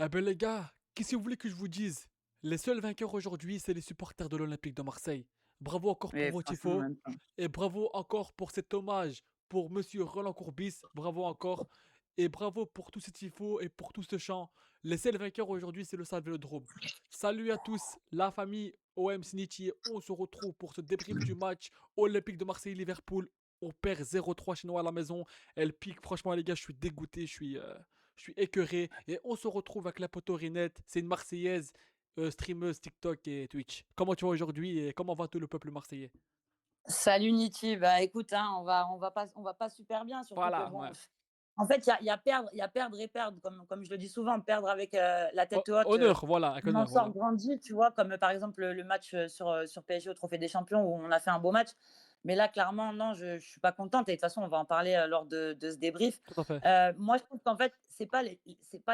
Eh ben les gars, qu'est-ce que vous voulez que je vous dise? Les seuls vainqueurs aujourd'hui, c'est les supporters de l'Olympique de Marseille. Bravo encore pour Mais vos franchement, tifos même pas. et bravo encore pour cet hommage pour Monsieur Roland Courbis. Bravo encore et bravo pour tous ces tifos et pour tout ce chant. Les seuls vainqueurs aujourd'hui, c'est le Stade Vélodrome. Salut à tous, la famille OM Snitty. On se retrouve pour ce débrief du match Olympique de Marseille-Liverpool. On perd 0-3 chez nous à la maison. Elle pique. Franchement, les gars, je suis dégoûté. Je suis écœuré. Et on se retrouve avec la poteau Rinette. C'est une Marseillaise, streameuse TikTok et Twitch. Comment tu vas aujourd'hui et comment va tout le peuple marseillais? Salut Niti, bah écoute, hein, on va pas super bien, surtout que Voilà, bon, ouais. en fait, il y a perdre et perdre, comme je le dis souvent, perdre avec la tête haute, Honneur, voilà, avec on en honneur, sort voilà. grandi, tu vois, comme par exemple le match sur PSG au Trophée des Champions où on a fait un beau match. Mais là, clairement, non, je ne suis pas contente. Et de toute façon, on va en parler lors de ce débrief. Tout à fait. Moi, je trouve qu'en fait, c'est pas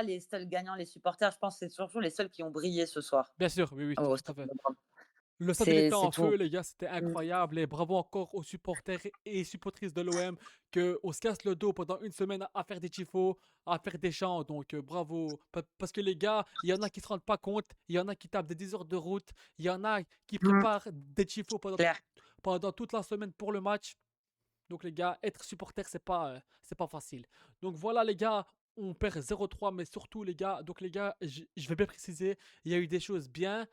les seuls gagnants, les supporters. Je pense que c'est surtout les seuls qui ont brillé ce soir Bien sûr, oui, oui, tout, au tout à Stade fait. de France. Le stade, il était C'est en tout. feu, les gars, c'était Mm. incroyable. Et bravo encore aux supporters et supportrices de l'OM qu'on se casse le dos pendant une semaine à faire des tifos, à faire des chants. Donc bravo. Parce que les gars, il y en a qui se rendent pas compte, il y en a qui tapent des 10 heures de route, il y en a qui Mm. préparent des tifos Clair. pendant toute la semaine pour le match. Donc les gars, être supporter, c'est pas facile. Donc voilà les gars, on perd 0-3, mais surtout les gars, donc les gars, je vais bien préciser, il y a eu des choses bien.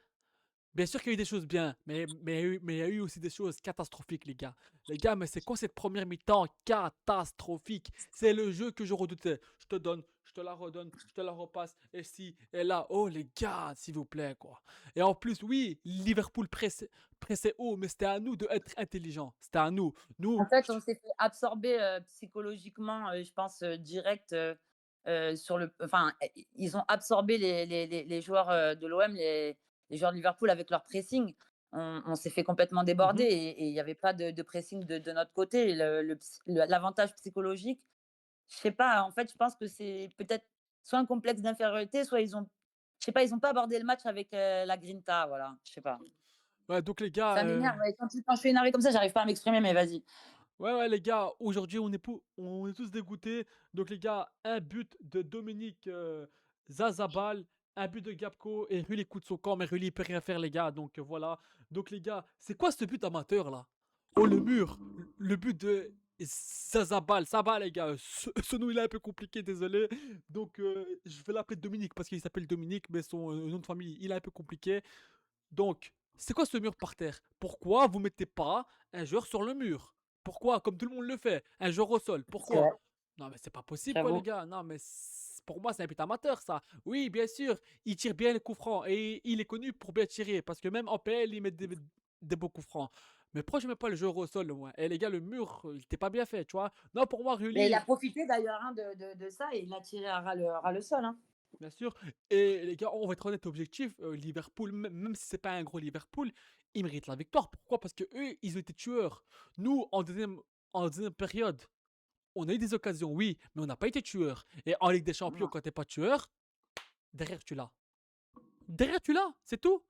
Bien sûr qu'il y a eu des choses bien, mais il y a eu aussi des choses catastrophiques, les gars. Les gars, mais c'est quoi cette première mi-temps catastrophique? C'est le jeu que je redoutais. Je te donne, je te la redonne, je te la repasse, et si, et là. Oh, les gars, s'il vous plaît, quoi. Et en plus, oui, Liverpool pressait haut, mais c'était à nous d'être intelligents. C'était à nous. En Nous, fait, on s'est fait absorber, psychologiquement, je pense, direct, sur le enfin, ils ont absorbé les joueurs, de l'OM, les joueurs de Liverpool avec leur pressing. On s'est fait complètement déborder Mhm, et il y avait pas de pressing de notre côté. L'avantage psychologique, je sais pas, en fait, je pense que c'est peut-être soit un complexe d'infériorité, soit je sais pas, ils ont pas abordé le match avec, la grinta, voilà, je sais pas. ouais, donc les gars, Ça m'énerve, ouais, quand je suis énervée comme ça, j'arrive pas à m'exprimer, mais vas-y. ouais, ouais, les gars, aujourd'hui, on est tous dégoûtés. Donc, les gars, un but de Dominique Zazabal, un but de Gapco et Rulli coup de son camp, mais Rulli, il peut rien faire, les gars. Donc, voilà. Donc, les gars, c'est quoi ce but amateur, là? Oh, le mur, le but de Zazabal. Ça va, les gars. Ce nom, il est un peu compliqué, désolé. Donc, je vais l'appeler Dominique parce qu'il s'appelle Dominique, mais son nom de famille, il est un peu compliqué. Donc, c'est quoi ce mur par terre? Pourquoi vous mettez pas un joueur sur le mur? Pourquoi? Comme tout le monde le fait. Un joueur au sol. C'est vrai, Pourquoi? Non, mais c'est pas possible, quoi, les j'avoue. gars. Non, mais pour moi, c'est un but amateur, ça. Oui, bien sûr, il tire bien les coups francs. Et il est connu pour bien tirer. Parce que même en PL, il met des beaux coups francs. Mais pourquoi je mets pas le joueur au sol, au moins? Et les gars, le mur, il était pas bien fait, tu vois. Non, pour moi, Mais il Rulli, a profité d'ailleurs, hein, de ça et il l'a tiré à ras le sol, hein. bien sûr. Et les gars, on va être honnête, objectif, Liverpool, même si c'est pas un gros Liverpool, ils méritent la victoire. Pourquoi? Parce que eux, ils ont été tueurs. Nous, en deuxième période, on a eu des occasions, oui, mais on n'a pas été tueurs. Et en Ligue des Champions, Non. quand t'es pas tueur, derrière tu l'as. Derrière tu l'as, c'est tout.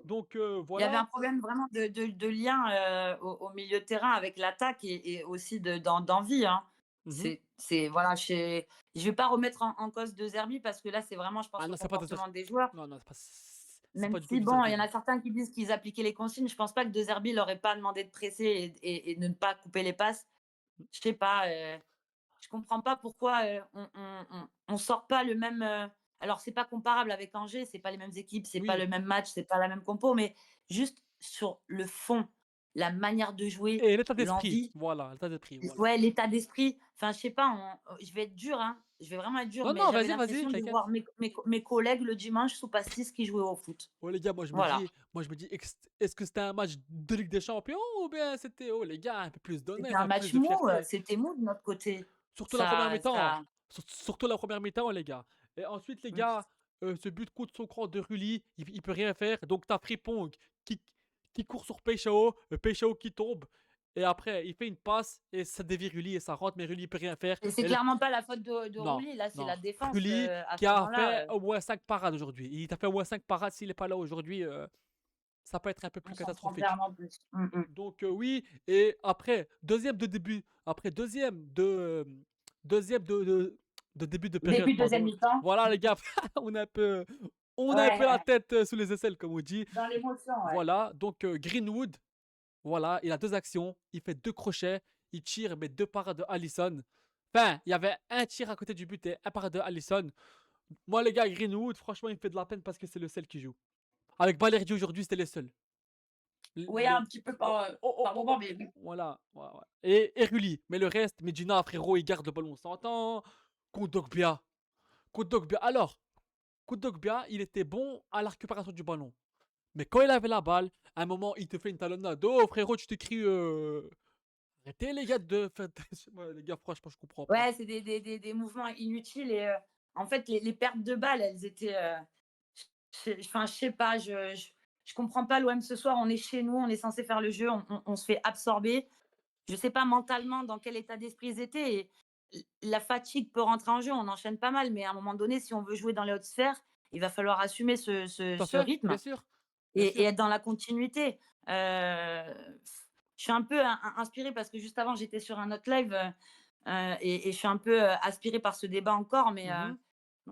Donc Il y avait un voilà. problème vraiment de lien, au milieu de terrain avec l'attaque et aussi d'envie, hein. Mhm. C'est voilà, je vais pas remettre en cause De Zerbi parce que là, c'est vraiment, je Ah pense, le non, c'est pas de comportement des joueurs. Non, non, c'est Même pas du tout si de bon, il y Zerbi, en non. a certains qui disent qu'ils appliquaient les consignes, je pense pas que De Zerbi leur ait pas demandé de presser et de ne pas couper les passes. Je sais pas, je comprends pas pourquoi, on sort pas le même, alors c'est pas comparable avec Angers, c'est pas les mêmes équipes, c'est pas Oui. le même match, c'est pas la même compo, mais juste sur le fond, la manière de jouer, Et l'état d'esprit, l'envie, voilà, l'état d'esprit, voilà. ouais, l'état d'esprit. Enfin, je sais pas, je vais être dure, hein, je vais vraiment être dure, Non, mais non, j'avais vas-y, vas-y, l'impression de t'inquiète. voir mes collègues le dimanche sous pastis qui jouaient au foot. Oh les gars, Voilà. moi je me dis, est-ce que c'était un match de Ligue des Champions ou bien c'était, oh les gars, un peu plus C'était d'honneur, un un peu plus match de mou, fierté. c'était mou de notre côté. Surtout la première Ça mi-temps. ça Surtout la première mi-temps, les gars. Et ensuite, les mmh. gars, ce but coup de son cran de Rulli, il peut rien faire. Donc t'as Frimpong qui, qui court sur Peixao, Peixao qui tombe. Et après, il fait une passe et ça dévie Rulli et ça rentre, mais Rulli il peut rien faire. Et c'est Et clairement pas la faute de non, Rouli, là, c'est non. la défense, Rulli à qui ce a moment-là, fait au moins 5 parades aujourd'hui. Il t'a fait au moins 5 parades. S'il n'est pas là aujourd'hui, ça peut être un peu on plus s'en prend plein catastrophique. en plus. Mmh mh. Donc oui, et après, deuxième de début, après deuxième de de début de période, Début deuxième pardon. mi-temps. Voilà les gars, on a un peu on a un peu la Ouais, tête, sous les aisselles comme on dit. dans l'émotion, ouais. Voilà, donc Greenwood, voilà, il a 2 actions, il fait 2 crochets, il tire, mais 2 parades de Alisson. Enfin, il y avait un tir à côté du but et un parade de Alisson. Moi les gars, Greenwood, franchement, il me fait de la peine parce que c'est le seul qui joue. Avec Balerdi aujourd'hui, c'était les seuls. Oui, Le un petit peu oh, oh, par oh, moment, oh, mais oui. voilà, ouais, ouais et Rulli, mais le reste, Medina, frérot, il garde le ballon 100 ans. Kondogbia, Kondogbia alors, Kondogbia, il était bon à la récupération du ballon. Mais quand il avait la balle, à un moment, il te fait une talonnade. Oh frérot, tu t'écris. Arrêtez les gars de faire. Ouais, les gars, franchement, je comprends pas. Ouais, c'est des mouvements inutiles et en fait, les pertes de balles, elles étaient, je sais pas, je comprends pas l'OM ce soir. On est chez nous, on est censé faire le jeu, on se fait absorber. Je sais pas mentalement dans quel état d'esprit ils étaient et la fatigue peut rentrer en jeu, on enchaîne pas mal, mais à un moment donné, si on veut jouer dans les hautes sphères, il va falloir assumer Tout à ce fait, rythme bien et sûr. être dans la continuité. Je suis un peu inspirée parce que juste avant, j'étais sur un autre live et je suis un peu aspirée par ce débat encore, mais Mhm.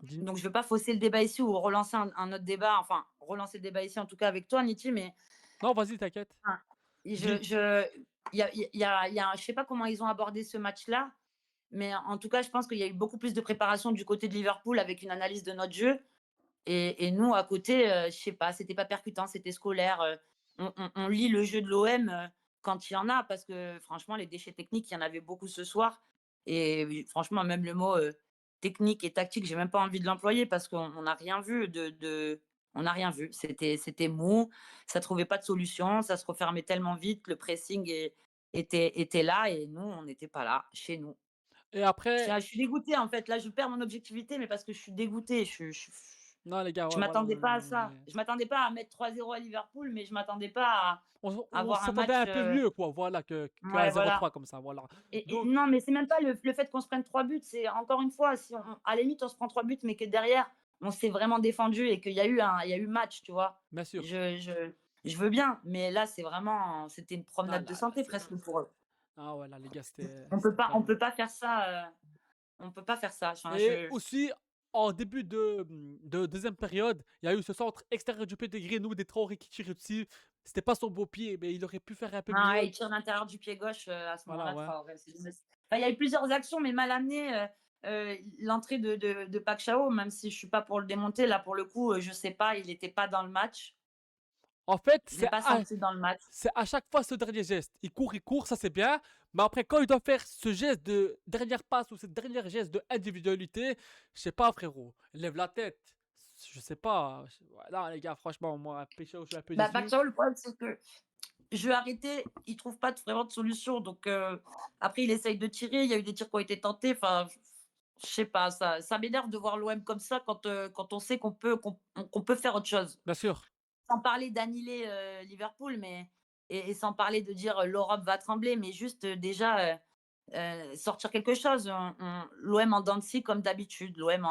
Dis- donc je ne veux pas fausser le débat ici ou relancer un autre débat, enfin relancer le débat ici en tout cas avec toi, Niti, mais Non, vas-y, t'inquiète. enfin, Dis. je sais pas comment ils ont abordé ce match-là, mais en tout cas, je pense qu'il y a eu beaucoup plus de préparation du côté de Liverpool avec une analyse de notre jeu. Et nous, à côté, je sais pas, c'était pas percutant, c'était scolaire. On lit le jeu de l'OM quand il y en a, parce que franchement, les déchets techniques, il y en avait beaucoup ce soir. Et oui, franchement, même le mot technique et tactique, j'ai même pas envie de l'employer parce qu'on n'a rien vu on n'a rien vu. C'était mou, ça trouvait pas de solution, ça se refermait tellement vite, le pressing était là et nous, on n'était pas là, chez nous. Et après, Je suis dégoûtée en fait. Là, je perds mon objectivité, mais parce que je suis dégoûtée. non, les gars, Je ouais, voilà. m'attendais pas à ça. Je m'attendais pas à mettre 3-0 à Liverpool, mais je m'attendais pas à On avoir un s'attendait match. un peu mieux, quoi, voilà, qu'à Ouais, voilà. 0-3 comme ça, voilà. Et Donc, non, mais c'est même pas le fait qu'on se prenne 3 buts. C'est encore une fois, si à la limite, on se prend 3 buts, mais que derrière, on s'est vraiment défendu et qu'il y a il y a eu match, tu vois. bien sûr. Je veux bien, mais là, c'était une Non, promenade de là, là, santé presque pour eux. ah ouais, là, les gars, c'était pas On bon. peut pas faire ça. On peut pas faire ça. Enfin, Et aussi, en début de deuxième période, il y a eu ce centre extérieur du pied de Greenwood des Traoré qui tire dessus. C'était pas son beau pied, mais il aurait pu faire un peu Ah ouais, mieux. il tire l'intérieur du pied gauche, à ce Voilà, moment-là, ouais. Traoré. Enfin, il y a eu plusieurs actions, mais mal amenées. L'entrée de Pac Chao, même si je suis pas pour le démonter, là, pour le coup, je sais pas, il était pas dans le match. En fait, Je l'ai pas senti dans le match. c'est à chaque fois ce dernier geste. Il court, ça c'est bien. Mais après, quand il doit faire ce geste de dernière passe ou ce dernier geste de individualité, je sais pas, frérot. Lève la tête. Je sais pas. Là, les gars, franchement, moi, péché, je suis un peu Bah, Pac déçu. Chao, le problème, c'est que je vais arrêter, il trouve pas vraiment de solution. Donc, après, il essaye de tirer. Il y a eu des tirs qui ont été tentés. Enfin, je sais pas, ça m'énerve de voir l'OM comme ça quand on sait qu'on peut faire autre chose. Bien sûr. Sans parler d'annihiler, Liverpool, mais et sans parler de dire, «L'Europe va trembler», mais juste, déjà, sortir quelque chose. L'OM en dents de scie comme d'habitude, l'OM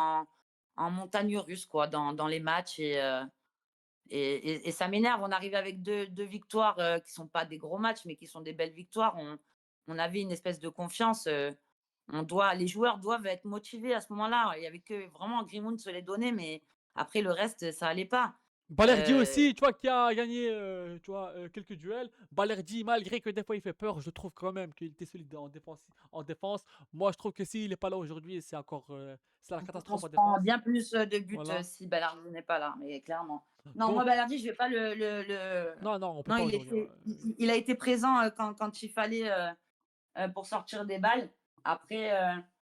en montagne russe quoi, dans les matchs et ça m'énerve. On arrive avec deux victoires, qui sont pas des gros matchs, mais qui sont des belles victoires. On avait une espèce de confiance, les joueurs doivent être motivés à ce moment-là. Il y avait que vraiment Greenwood se les donnait, mais après le reste, ça allait pas. Balerdi Heu aussi, tu vois, qui a gagné tu vois, quelques duels. Balerdi, malgré que des fois il fait peur, je trouve quand même qu'il était solide en défense. En défense. Moi, je trouve que s'il n'est pas là aujourd'hui, c'est encore c'est la On catastrophe se en prend défense. bien plus, de buts, Voilà. si Balardi n'est pas là, mais clairement. Non, moi Donc, Balardi, je vais pas le non, non, on peut non, pas aujourd'hui, hein. il a été présent, quand il fallait, pour sortir des balles. Après,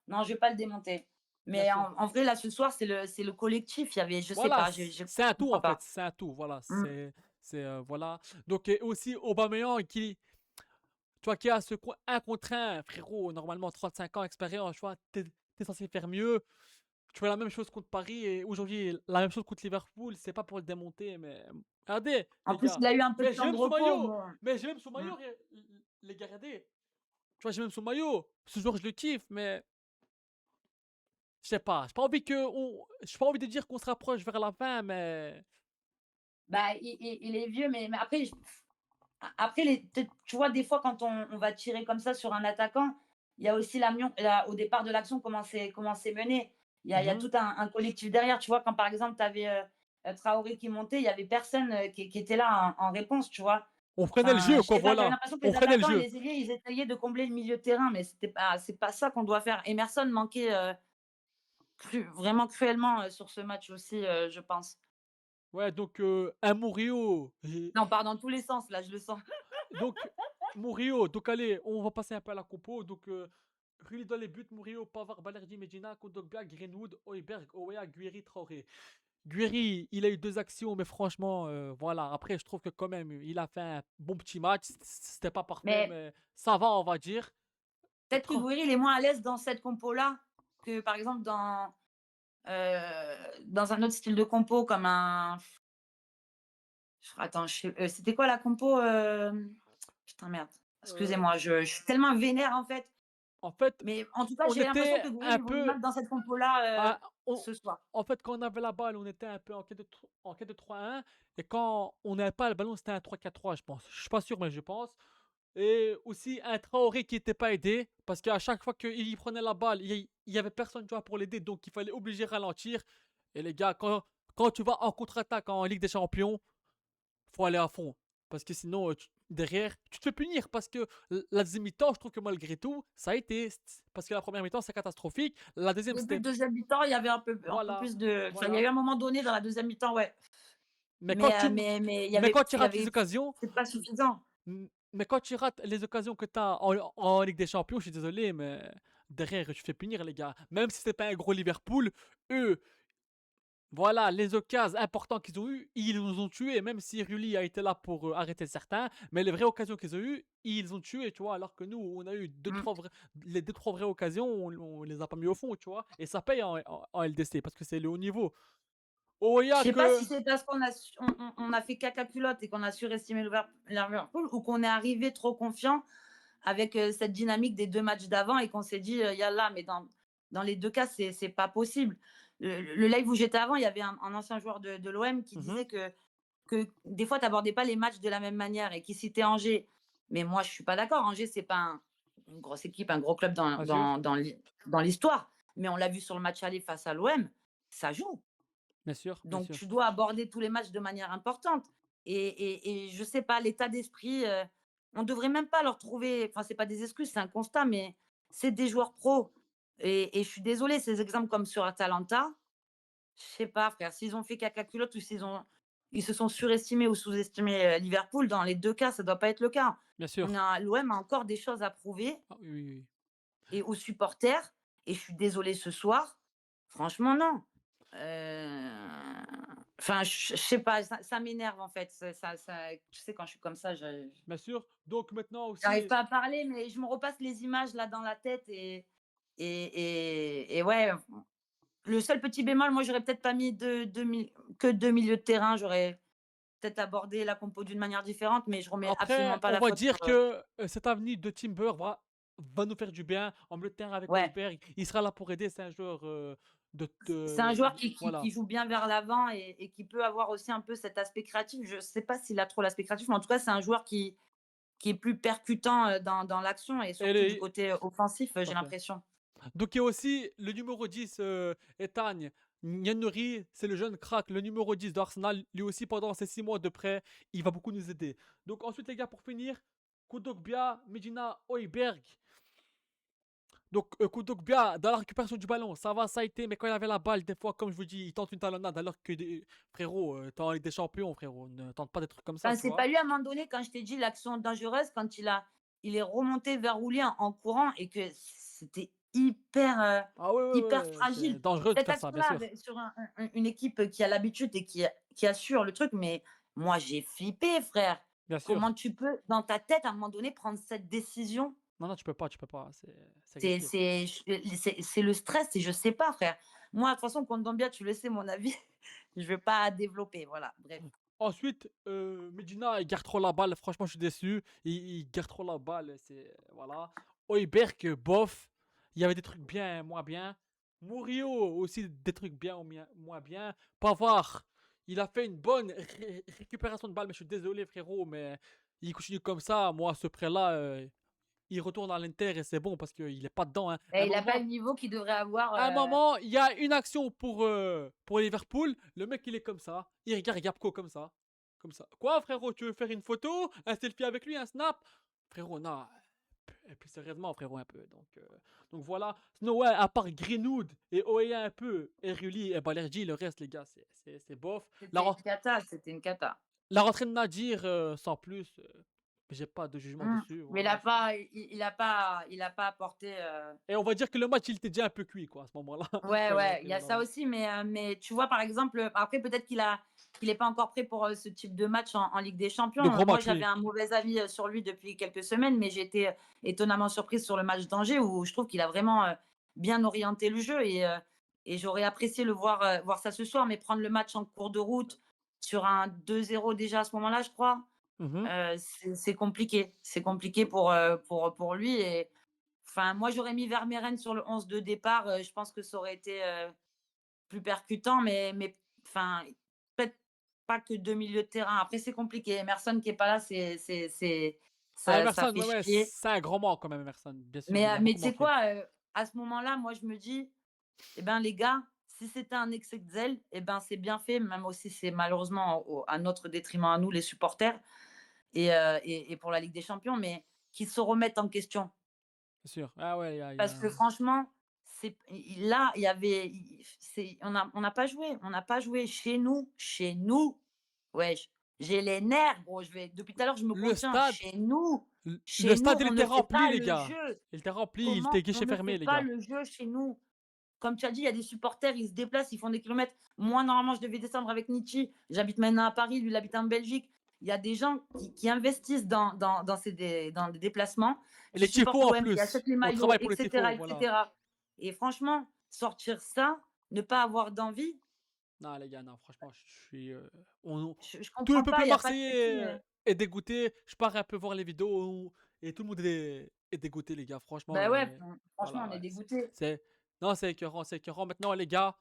non, je vais pas le démonter. Bien Mais sûr. en vrai, là, ce soir, c'est le collectif. Il y avait je sais Voilà, pas, je c'est un tout comprends en fait, pas. c'est un tout. Voilà, Mmh. voilà. Donc, aussi Aubameyang tu vois, qui a un contre un, frérot, normalement 35 ans, expérience, tu vois, t'es censé faire mieux. Tu vois la même chose contre Paris et aujourd'hui la même chose contre Liverpool. C'est pas pour le démonter, mais regardez, En les plus, gars. il a eu un peu de Mais j'ai temps de même son repos, maillot. bon. Mais j'ai même son Mmh. maillot, les gars, regardez. Tu vois, j'ai même son maillot. Ce joueur, je le kiffe, mais je sais pas. J'ai pas envie de dire qu'on se rapproche vers la fin, mais Bah, il est vieux, mais après après tu vois, des fois, quand on va tirer comme ça sur un attaquant, il y a aussi au départ de l'action, comment c'est mené. il y a Mhm. tout un collectif derrière. Tu vois, quand par exemple, tu avais Traoré qui montait, il n'y avait personne qui était là en réponse, tu vois. On prenait le Enfin, jeu, je quoi, sais pas, j'avais voilà. l'impression que On les prenait le attaquants et jeu. les ailiers, ils essayaient de combler le milieu de terrain, mais c'est pas ça qu'on doit faire. Emerson manquait vraiment cruellement sur ce match aussi, je pense. Ouais, donc un Murillo. Non, on part dans tous les sens, là, je le sens. Donc, Murillo, donc allez, on va passer un peu à la compo. Donc, Rulli dans les buts, Murillo, Pavard, Balerdi, Medina, Kondogbia, Greenwood, Højbjerg, Oea, Guiri, Traoré. Guiri, il a eu 2 actions, mais franchement, voilà. Après, je trouve que quand même, il a fait un bon petit match. C'était pas parfait, Mais mais ça va, on va dire. peut-être que Tra- Gouiri, il est moins à l'aise dans cette compo-là que, par exemple, dans un autre style de compo comme un. Attends, c'était quoi la compo putain, merde. euh, Excusez-moi, je suis tellement vénère en fait. En fait, Mais en tout cas, on j'ai l'impression était que Gouiri, un ils vont le peu mettre dans cette compo-là à- on- ce soir. en fait, quand on avait la balle, on était un peu en quête de 3-1. Et quand on n'avait pas le ballon, c'était un 3-4-3, je pense. Je suis pas sûr, mais je pense. Et aussi un Traoré qui n'était pas aidé. Parce qu'à chaque fois qu'il prenait la balle, il y avait personne tu vois, pour l'aider. Donc il fallait obliger ralentir. Et les gars, quand tu vas en contre-attaque en Ligue des Champions, faut aller à fond. Parce que sinon, derrière, tu te fais punir. Parce que la deuxième mi-temps, je trouve que malgré tout, ça a été. Parce que la première mi-temps, c'est catastrophique. La deuxième, Début c'était. de deuxième mi-temps, il y avait un peu Voilà. plus de. Enfin, il y a Voilà. eu un moment donné dans la deuxième mi-temps, ouais. Mais quand tu, Mais mais quand tu il y rates les avait. occasions, C'est pas suffisant. mais quand tu rates les occasions que tu as en Ligue des Champions, je suis désolé, mais derrière, tu fais punir, les gars. Même si c'est pas un gros Liverpool, eux, voilà, les occasions importantes qu'ils ont eues, ils nous ont tués, même si Rulli a été là pour arrêter certains, mais les vraies occasions qu'ils ont eues, ils ont tué, tu vois, alors que nous, on a eu Mm. les 2-3 vraies occasions, on les a pas mis au fond, tu vois, et ça paye en LDC, parce que c'est le haut niveau. Oh, il y Je a sais pas que... si c'est parce qu'on a fait caca culotte et qu'on a surestimé Liverpool ou qu'on est arrivé trop confiant avec cette dynamique des 2 matchs d'avant et qu'on s'est dit, yallah, mais dans les 2 cas, c'est pas possible. Le live où j'étais avant, il y avait un ancien joueur de l'OM qui Mhm, disait que des fois, tu n'abordais pas les matchs de la même manière et qui citait Angers. Mais moi, je suis pas d'accord. Angers, c'est pas une grosse équipe, un gros club bien sûr, dans l'histoire. Mais on l'a vu sur le match aller face à l'OM, ça joue. bien sûr, bien Donc, sûr. tu dois aborder tous les matchs de manière importante. Et je sais pas, l'état d'esprit, on devrait même pas leur trouver. Enfin, c'est pas des excuses, c'est un constat, mais c'est des joueurs pros. Et je suis désolée, ces exemples comme sur Atalanta, je sais pas, frère, s'ils ont fait caca culotte ou ils se sont surestimés ou sous-estimés Liverpool, dans les 2 cas, ça doit pas être le cas. Bien sûr. L'OM a encore des choses à prouver Ah oui, oui, oui. et aux supporters. Et je suis désolée ce soir, franchement, non. Heu, enfin, je sais pas, ça m'énerve en fait. Tu sais, quand je suis comme ça, je Bien sûr. Donc maintenant j'arrive aussi, pas à parler, mais je me repasse les images là dans la tête et ouais, le seul petit bémol, moi, j'aurais peut-être pas mis que 2 milieux de terrain. J'aurais peut-être abordé la compo d'une manière différente, mais je remets absolument après, pas on la va faute dire que cet avenir de Timber va nous faire du bien. En milieu de terrain avec ouais. Højbjerg, il sera là pour aider. C'est un joueur C'est un joueur qui voilà. joue bien vers l'avant et qui peut avoir aussi un peu cet aspect créatif. Je sais pas s'il a trop l'aspect créatif, mais en tout cas, c'est un joueur qui est plus percutant, dans l'action et Et surtout du côté offensif, tout j'ai à fait. l'impression. Donc il y a aussi le numéro 10, Ethan Nyanuri, c'est le jeune crack, le numéro 10 d'Arsenal. Lui aussi, pendant ces 6 mois de prêt, il va beaucoup nous aider. Donc ensuite, les gars, pour finir, Kondogbia, Medina, Højbjerg. Donc, Kondogbia, dans la récupération du ballon, ça va, ça a été, mais quand il avait la balle, des fois, comme je vous dis, il tente une talonnade, alors que, frérot, t'es en Ligue des Champions, frérot, ne tente pas des trucs comme ça, Enfin, tu c'est vois. pas lui à un moment donné, quand je t'ai dit l'action dangereuse, quand il est remonté vers Roulier en courant et que c'était Ah ouais, ouais, hyper ouais, c'est fragile. dangereux de Cette faire ça, bien action-là, sûr. sur une équipe qui a l'habitude et qui assure le truc, mais moi, j'ai flippé, frère. Bien sûr. Comment tu peux, dans ta tête, à un moment donné, prendre cette décision? Non, non, tu peux pas, c'est C'est risqué. c'est c'est le stress et je sais pas, frère. Moi, de toute façon, Kondogbia, tu le sais, mon avis, je vais pas développer, voilà, bref. Ensuite, Medina, il garde trop la balle. Franchement, je suis déçu. Il garde trop la balle. Voilà. Højbjerg, bof. Il y avait des trucs bien, moins bien. Murillo, aussi des trucs bien ou moins bien. Pavard, il a fait une bonne récupération de balle. Mais je suis désolé, frérot. Mais il continue comme ça. Moi, à ce prêt-là, il retourne à l'Inter et c'est bon parce qu'il est pas dedans, hein. À un Et il a pas moment le niveau qu'il devrait avoir, à un moment, il y a une action pour Liverpool, le mec il est comme ça, il regarde Gakpo comme ça, comme ça. «Quoi frérot, tu veux faire une photo? Un selfie avec lui, un snap?» Frérot, non, et puis sérieusement frérot un peu, donc voilà. Sinon ouais, à part Greenwood et Oea un peu, et Rulli et Balerdi, le reste les gars, c'est bof. La c'était ren une cata, c'était une cata. la rentrée de Nadir, sans plus, j'ai pas de jugement Mmh. dessus, Mais voilà, c'est il a pas apporté, et on va dire que le match il était déjà un peu cuit quoi à ce moment-là, ouais, quand il est ouais, rentré il y a ça dedans. aussi, mais tu vois, par exemple, après peut-être qu'il est pas encore prêt pour, ce type de match en Ligue des De Champions. gros Moi, matchs, j'avais oui. un mauvais avis, sur lui depuis quelques semaines, mais j'ai été, étonnamment surprise sur le match d'Angers où je trouve qu'il a vraiment, bien orienté le jeu et j'aurais apprécié le voir, voir ça ce soir, mais prendre le match en cours de route sur un 2-0 déjà à ce moment-là, je crois, Mmh. c'est compliqué. C'est compliqué pour lui et enfin, moi, j'aurais mis Vermeeren sur le 11 de départ, je pense que ça aurait été, plus percutant, mais enfin, peut-être pas que 2 milieux de terrain. Après, c'est compliqué. Emerson qui est pas là, Ah ça Emerson, fait ouais, ouais, chier. c'est un grand manque quand même Emerson, bien sûr, il a Mais beaucoup tu sais manqué. quoi? À ce moment-là, moi, je me dis: «Eh ben, les gars, si c'était un excès de zèle, eh ben, c'est bien fait», même aussi c'est malheureusement à notre détriment à nous, les supporters et pour la Ligue des Champions, mais qu'ils se remettent en question. C'est sûr. Ah ouais, il y Parce a que franchement, c'est là, il y avait on n'a pas joué, on n'a pas joué chez nous. Wesh, j'ai les nerfs gros, je vais depuis tout à l'heure, je me le contiens. stade le Chez nous, stade il on ne était fait rempli pas les le gars. jeu. Il était rempli, il était Comment on guichet ne fait fermé les pas gars. le jeu chez nous? Comme tu as dit, il y a des supporters, ils se déplacent, ils font des kilomètres. Moi, normalement, je devais descendre avec Nietzsche. J'habite maintenant à Paris, lui, il habite en Belgique. Il y a des gens qui investissent dans des déplacements, Et qui les supportent tifos en l'OM, qui plus, achètent les on maillots, travaille pour les tifos, et voilà. cetera. Et franchement, sortir ça, ne pas avoir d'envie, Non les gars, non franchement je suis, on je tout le comprends pas, peuple il y a pas de marseillais, répit. est dégoûté. Je pars un peu voir les vidéos et tout le monde est dégoûté les gars, franchement Ben ouais, et franchement, voilà, on est ouais, dégoûté. c'est non, c'est écœurant, c'est écœurant. Maintenant les gars,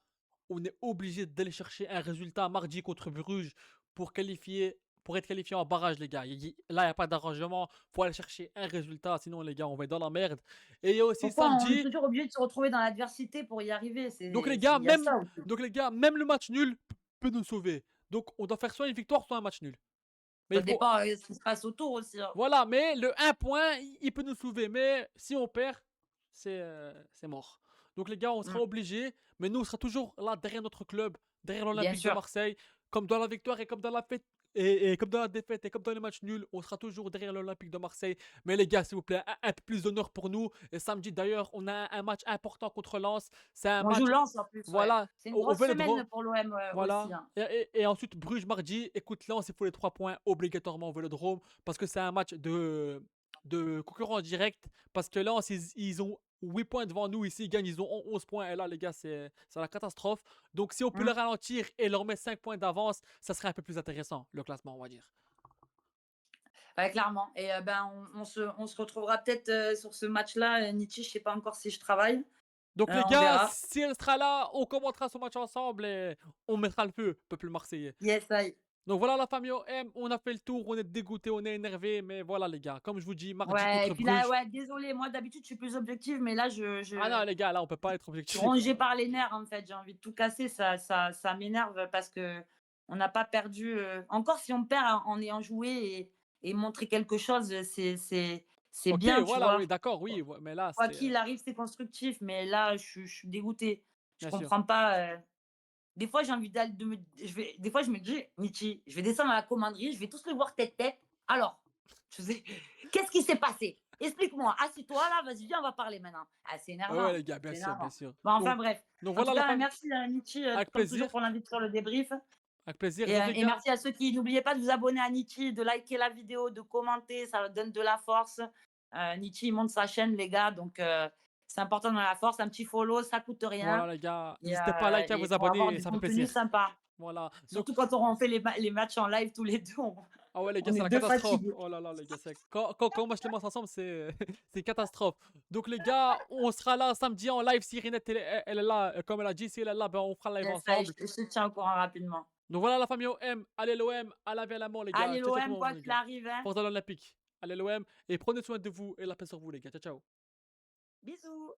on est obligé d'aller chercher un résultat mardi contre Bruges pour qualifier pour être qualifié en barrage les gars. Là, il y a pas d'arrangement, faut aller chercher un résultat sinon les gars, on va être dans la merde et il y a aussi Pourquoi on est samedi toujours obligé de se retrouver dans l'adversité pour y arriver? donc les Il gars, y a même ça aussi. donc les gars, même le match nul peut nous sauver. Donc on doit faire soit une victoire, soit un match nul. Mais Ça il faut dépend, ce qui se passe autour aussi, hein. voilà, mais le un point, il peut nous sauver. Mais si on perd, c'est mort. Donc les gars, on sera Mmh, obligés, mais nous, on sera toujours là derrière notre club, derrière bien l'Olympique de sûr. Marseille, comme dans la victoire et comme dans la fête. Et comme dans la défaite et comme dans les matchs nuls, on sera toujours derrière l'Olympique de Marseille. Mais les gars, s'il vous plaît, un peu plus d'honneur pour nous. Et samedi, d'ailleurs, on a un match important contre Lens. C'est un On joue match, Lens en plus, ouais. voilà, C'est une au grosse Vélodrome. semaine pour l'OM, aussi, Voilà. hein. Et ensuite, Bruges mardi. Écoute, Lens, il faut les 3 points obligatoirement au Vélodrome parce que c'est un match de concurrent direct. Parce que Lens, ils ont 8 points devant nous. Ici, ils gagnent, ils ont 11 points. Et là, les gars, c'est la catastrophe. Donc, si on peut Mmh. le ralentir et leur mettre 5 points d'avance, ça serait un peu plus intéressant, le classement, on va dire. Ouais, clairement et ben, on se retrouvera peut-être, sur ce match-là, Nietzsche, je sais pas encore si je travaille, Donc, les on gars, verra. si elle sera là, on commentera ce match ensemble et on mettra le feu, peuple marseillais. Yes, aïe. Donc voilà la famille OM, on a fait le tour, on est dégoûté, on est énervé, mais voilà les gars, comme je vous dis, mardi Ouais et contre puis là, Bruges. ouais, désolée, moi d'habitude je suis plus objective, mais là Ah non les gars, là on peut pas être je suis objectif. rongée par les nerfs, en fait, j'ai envie de tout casser, ça m'énerve parce qu'on n'a pas perdu, encore si on perd en ayant joué et montré quelque chose, c'est Ok, bien, tu voilà, vois? oui, d'accord, oui, mais là Quoi c'était, qu'il arrive, c'est constructif, mais là, je suis dégoûtée. Je bien sûr. comprends pas, des fois, j'ai envie d'aller des fois, je me dis: «Michi, je vais descendre à la commanderie, je vais tous les voir tête-tête. Alors, je sais qu'est-ce qui s'est passé? Explique-moi. Assieds-toi là, vas-y, viens, on va parler maintenant». Ah, c'est Ouais, ouais énervant, les gars, bien c'est sûr, bien énervant. sûr. Bon, enfin bref. Donc En tout voilà la cas, famille, merci, Michi, avec comme toujours plaisir, pour l'invite sur le débrief avec plaisir. et Donc les gars, merci à ceux qui n'oubliez pas de vous abonner à Nietzsche, de liker la vidéo, de commenter, ça donne de la force. Nietzsche, il monte sa chaîne, les gars, donc c'est important dans la force. Un petit follow, ça coûte voilà rien les gars, et n'hésitez pas à liker, à vous pour avoir abonner, du ça fait contenu plaisir. sympa. Voilà. Donc Surtout quand on fait les matchs en live tous les 2, ah ouais les gars, on c'est est la 2 catastrophe. fatigués. Oh là là les gars, quand on match les matchs ensemble, c'est c'est une catastrophe. Donc les gars, on sera là samedi en live si Rinette elle est là, comme elle a dit, si elle est là, ben on fera le live Yes, ça y est, ensemble. je te tiens au courant rapidement. Donc voilà la famille OM, allez l'OM, à la vie à l'amour les gars. Allez Ciao ciao tout l'OM, le monde quoi les qu'il gars. arrive, hein. Force de l'Olympique. allez l'OM et prenez soin de vous et la paix sur vous les gars. Ciao, ciao. Bisous.